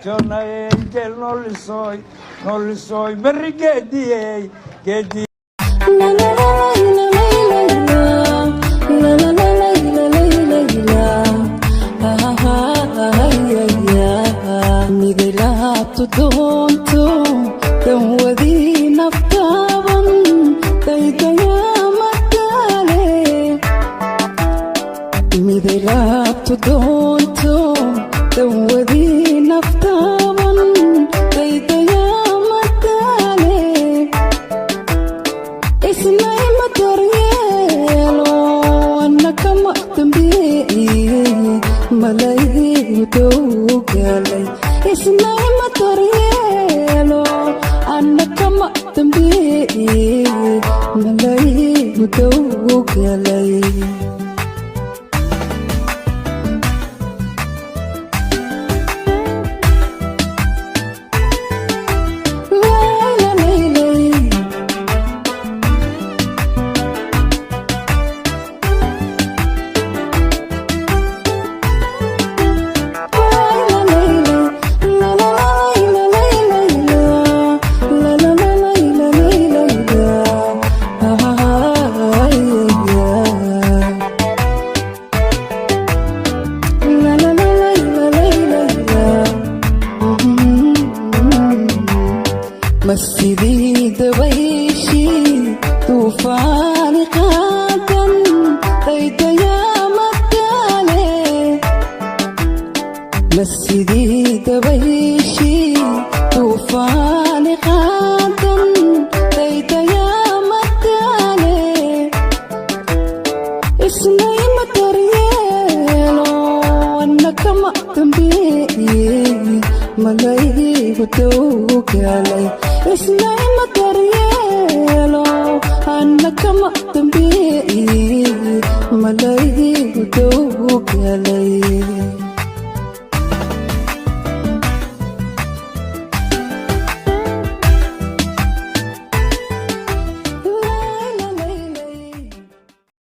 Giorna angel non li so, berri che di. La la la la la la la la la midilatu doonto dan wadi naftaban daydaya matale midilatu doonto dan wadi naftaban daydaya matale isnay madaryeelo annaka maqtambiye malay dowgalay isnay madaryeelo annaka maqtambiye malay dowgalay مسجدي دويشي طوفان قادم بيت يا مكالي مسجدي دويشي طوفان قادم بيت يا مكالي اسمي متريالو انك مقتم بيه ملاي بتوكالي isnay madaryeelo annaka maqtambiye malay dowgalay